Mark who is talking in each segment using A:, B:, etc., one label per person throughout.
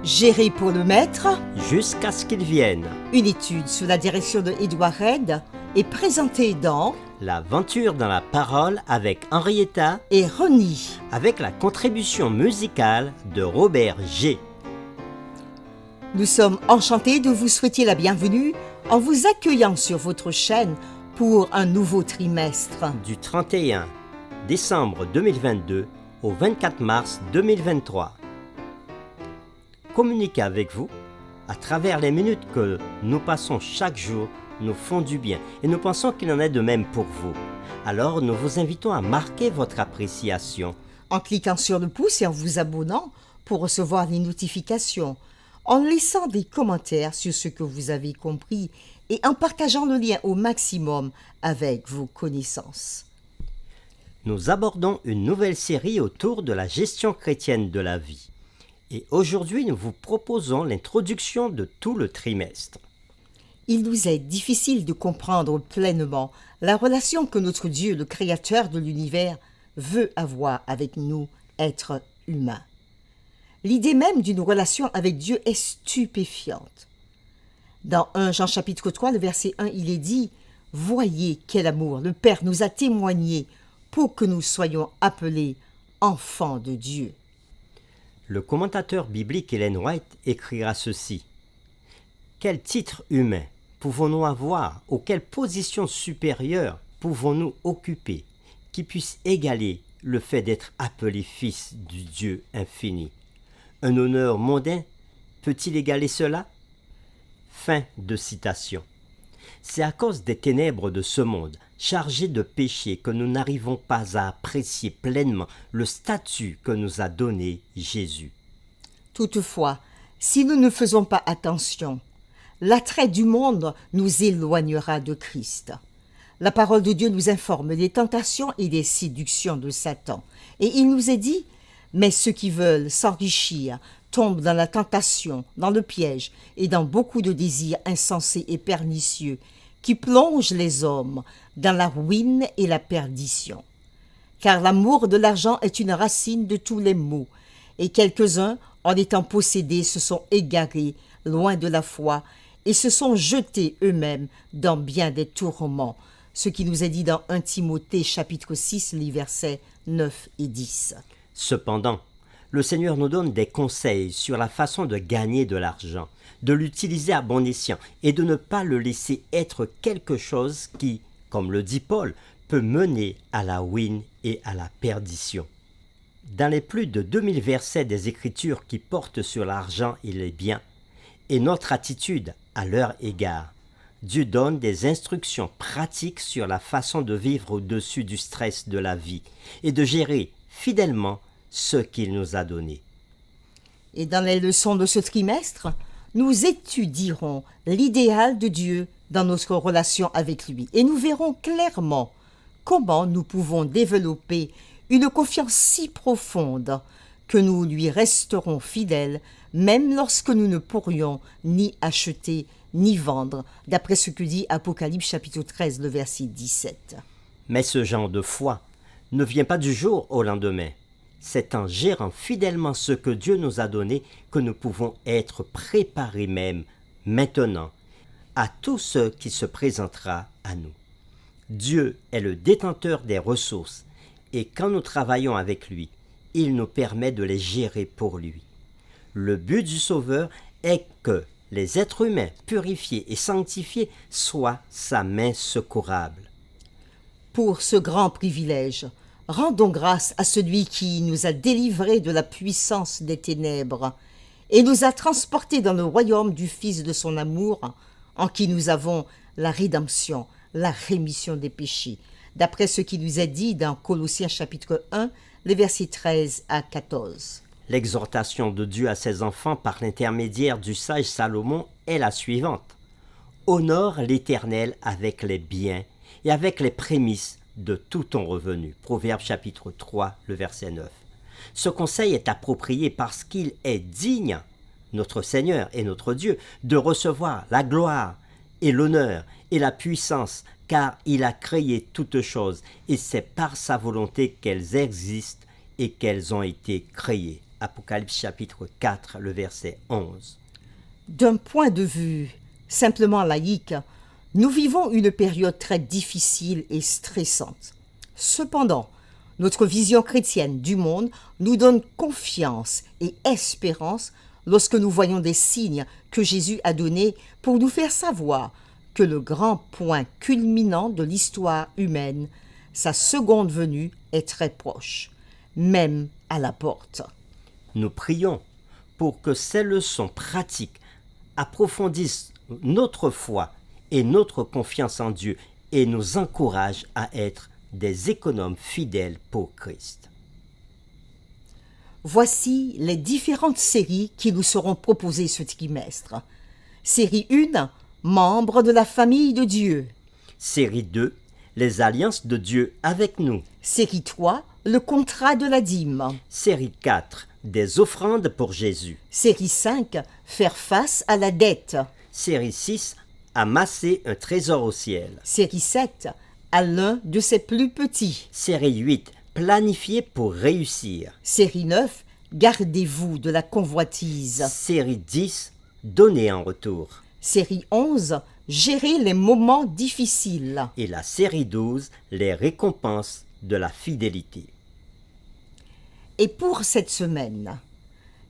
A: Gérer pour le maître,
B: jusqu'à ce qu'il vienne.
A: une étude sous la direction de Edouard Red est présentée dans
B: L'aventure dans la parole avec Henrietta,
A: et Rony.
B: avec la contribution musicale de Robert G.
A: Nous sommes enchantés de vous souhaiter la bienvenue en vous accueillant sur votre chaîne pour un nouveau trimestre.
B: Du 31 décembre 2022 au 24 mars 2023. Communiquer avec vous à travers les minutes que nous passons chaque jour nous font du bien et nous pensons qu'il en est de même pour vous. Alors nous vous invitons à marquer votre appréciation
A: En cliquant sur le pouce et en vous abonnant pour recevoir les notifications, en laissant des commentaires sur ce que vous avez compris et en partageant le lien au maximum avec vos connaissances.
B: Nous abordons une nouvelle série autour de la gestion chrétienne de la vie. Et aujourd'hui, nous vous proposons l'introduction de tout le trimestre.
A: Il nous est difficile de comprendre pleinement la relation que notre Dieu, le Créateur de l'univers, veut avoir avec nous, êtres humains. L'idée même d'une relation avec Dieu est stupéfiante. Dans 1 Jean chapitre 3, le verset 1, il est dit « Voyez quel amour le Père nous a témoigné pour que nous soyons appelés enfants de Dieu. »
B: Le commentateur biblique Ellen White écrira ceci. Quel titre humain pouvons-nous avoir ou quelle position supérieure pouvons-nous occuper qui puisse égaler le fait d'être appelé fils du Dieu infini? Un honneur mondain peut-il égaler cela? Fin de citation. C'est à cause des ténèbres de ce monde, chargés de péché, que nous n'arrivons pas à apprécier pleinement le statut que nous a donné Jésus.
A: Toutefois, si nous ne faisons pas attention, l'attrait du monde nous éloignera de Christ. La parole de Dieu nous informe des tentations et des séductions de Satan. Et il nous est dit, mais ceux qui veulent s'enrichir tombent dans la tentation, dans le piège et dans beaucoup de désirs insensés et pernicieux qui plongent les hommes dans la ruine et la perdition. Car l'amour de l'argent est une racine de tous les maux, et quelques-uns, en étant possédés, se sont égarés loin de la foi et se sont jetés eux-mêmes dans bien des tourments, ce qui nous est dit dans 1 Timothée chapitre 6, les versets 9 et 10.
B: Cependant, le Seigneur nous donne des conseils sur la façon de gagner de l'argent, de l'utiliser à bon escient et de ne pas le laisser être quelque chose qui, comme le dit Paul, peut mener à la ruine et à la perdition. Dans les plus de 2000 versets des Écritures qui portent sur l'argent et les biens, et notre attitude à leur égard, Dieu donne des instructions pratiques sur la façon de vivre au-dessus du stress de la vie et de gérer fidèlement ce qu'il nous a donné.
A: Et dans les leçons de ce trimestre, nous étudierons l'idéal de Dieu dans notre relation avec lui et nous verrons clairement comment nous pouvons développer une confiance si profonde que nous lui resterons fidèles même lorsque nous ne pourrions ni acheter ni vendre, d'après ce que dit Apocalypse chapitre 13, le verset 17.
B: Mais ce genre de foi ne vient pas du jour au lendemain. C'est en gérant fidèlement ce que Dieu nous a donné que nous pouvons être préparés même maintenant à tout ce qui se présentera à nous. Dieu est le détenteur des ressources et quand nous travaillons avec lui, il nous permet de les gérer pour lui. Le but du Sauveur est que les êtres humains purifiés et sanctifiés soient sa main secourable.
A: Pour ce grand privilège, rendons grâce à celui qui nous a délivrés de la puissance des ténèbres et nous a transportés dans le royaume du Fils de son amour, en qui nous avons la rédemption, la rémission des péchés, d'après ce qui nous est dit dans Colossiens chapitre 1, les versets 13 à 14.
B: L'exhortation de Dieu à ses enfants par l'intermédiaire du sage Salomon est la suivante. Honore l'Éternel avec les biens et avec les prémices de tout ton revenu. Proverbe chapitre 3, le verset 9. Ce conseil est approprié parce qu'il est digne, notre Seigneur et notre Dieu, de recevoir la gloire et l'honneur et la puissance, car il a créé toutes choses et c'est par sa volonté qu'elles existent et qu'elles ont été créées. Apocalypse chapitre 4, le verset 11.
A: D'un point de vue simplement laïque, nous vivons une période très difficile et stressante. Cependant, notre vision chrétienne du monde nous donne confiance et espérance lorsque nous voyons des signes que Jésus a donnés pour nous faire savoir que le grand point culminant de l'histoire humaine, sa seconde venue, est très proche, même à la porte.
B: Nous prions pour que ces leçons pratiques approfondissent notre foi et notre confiance en Dieu et nous encouragent à être des économes fidèles pour Christ.
A: Voici les différentes séries qui nous seront proposées ce trimestre. Série 1, membres de la famille de Dieu.
B: Série 2, les alliances de Dieu avec nous.
A: Série 3, le contrat de la dîme.
B: Série 4, des offrandes pour Jésus.
A: Série 5, faire face à la dette.
B: Série 6, amasser un trésor au ciel.
A: Série 7, à l'un de ses plus petits.
B: Série 8, planifier pour réussir.
A: Série 9, gardez-vous de la convoitise.
B: Série 10, donner en retour.
A: Série 11, gérer les moments difficiles.
B: Et la série 12, les récompenses de la fidélité.
A: Et pour cette semaine,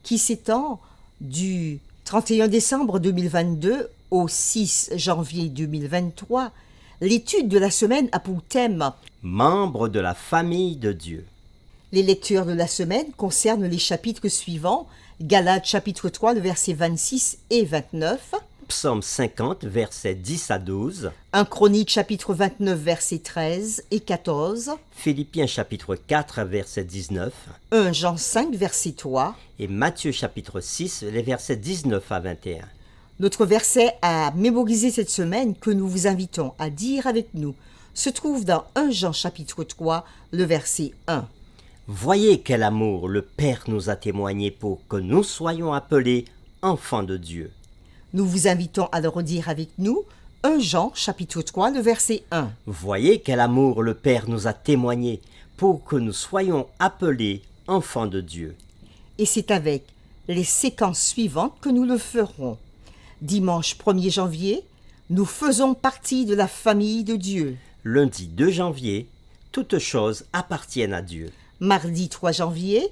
A: qui s'étend du 31 décembre 2022 au 6 janvier 2023, l'étude de la semaine a pour thème
B: Membres de la famille de Dieu.
A: Les lectures de la semaine concernent les chapitres suivants, Galates chapitre 3, le verset 26 et 29,
B: Psaume 50, versets 10 à 12,
A: 1 Chronique chapitre 29, versets 13 et 14,
B: Philippiens chapitre 4, verset 19,
A: 1 Jean 5, verset 3,
B: et Matthieu chapitre 6, les versets 19 à 21.
A: Notre verset à mémoriser cette semaine que nous vous invitons à dire avec nous se trouve dans 1 Jean chapitre 3, le verset 1.
B: Voyez quel amour le Père nous a témoigné pour que nous soyons appelés enfants de Dieu.
A: Nous vous invitons à le redire avec nous, 1 Jean chapitre 3, le verset 1.
B: Voyez quel amour le Père nous a témoigné pour que nous soyons appelés enfants de Dieu.
A: Et c'est avec les séquences suivantes que nous le ferons. Dimanche 1er janvier, nous faisons partie de la famille de Dieu.
B: Lundi 2 janvier, toutes choses appartiennent à Dieu.
A: Mardi 3 janvier,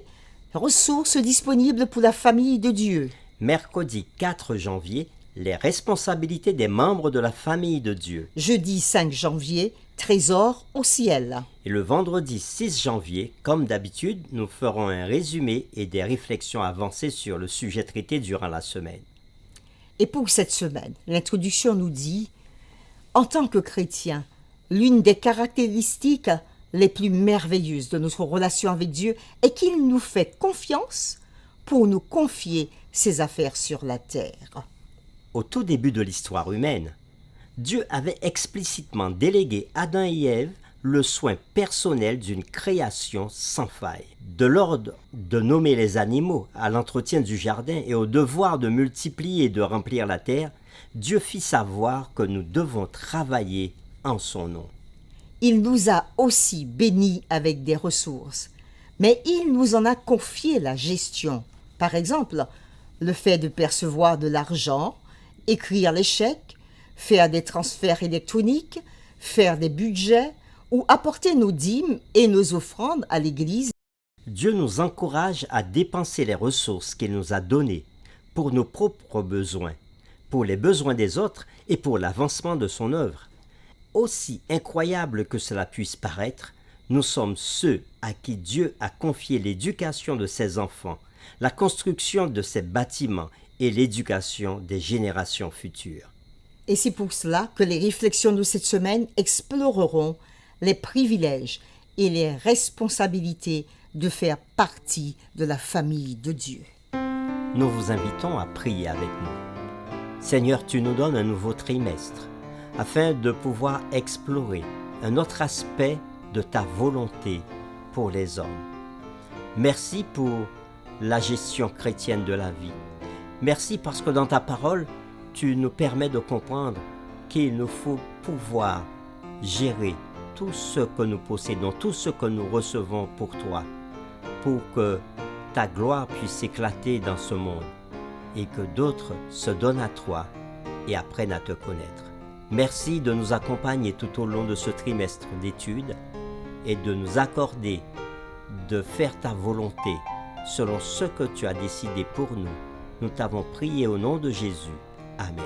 A: ressources disponibles pour la famille de Dieu.
B: Mercredi 4 janvier, les responsabilités des membres de la famille de Dieu.
A: Jeudi 5 janvier, trésor au ciel.
B: Et le vendredi 6 janvier, comme d'habitude, nous ferons un résumé et des réflexions avancées sur le sujet traité durant la semaine.
A: Et pour cette semaine, l'introduction nous dit « En tant que chrétien, l'une des caractéristiques les plus merveilleuses de notre relation avec Dieu est qu'il nous fait confiance pour nous confier ses affaires sur la terre. »
B: Au tout début de l'histoire humaine, Dieu avait explicitement délégué Adam et Ève le soin personnel d'une création sans faille. De l'ordre de nommer les animaux à l'entretien du jardin et au devoir de multiplier et de remplir la terre, Dieu fit savoir que nous devons travailler en son nom.
A: Il nous a aussi bénis avec des ressources, mais il nous en a confié la gestion. Par exemple, le fait de percevoir de l'argent, écrire les chèques, faire des transferts électroniques, faire des budgets ou apporter nos dîmes et nos offrandes à l'Église.
B: Dieu nous encourage à dépenser les ressources qu'il nous a données pour nos propres besoins, pour les besoins des autres et pour l'avancement de son œuvre. Aussi incroyable que cela puisse paraître, nous sommes ceux à qui Dieu a confié l'éducation de ses enfants, la construction de ses bâtiments et l'éducation des générations futures.
A: Et c'est pour cela que les réflexions de cette semaine exploreront les privilèges et les responsabilités de faire partie de la famille de Dieu.
B: Nous vous invitons à prier avec nous. Seigneur, tu nous donnes un nouveau trimestre afin de pouvoir explorer un autre aspect de ta volonté pour les hommes. Merci pour la gestion chrétienne de la vie. Merci parce que dans ta parole, tu nous permets de comprendre qu'il nous faut pouvoir gérer tout ce que nous possédons, tout ce que nous recevons pour toi, pour que ta gloire puisse éclater dans ce monde et que d'autres se donnent à toi et apprennent à te connaître. Merci de nous accompagner tout au long de ce trimestre d'études et de nous accorder de faire ta volonté selon ce que tu as décidé pour nous. Nous t'avons prié au nom de Jésus. Amen.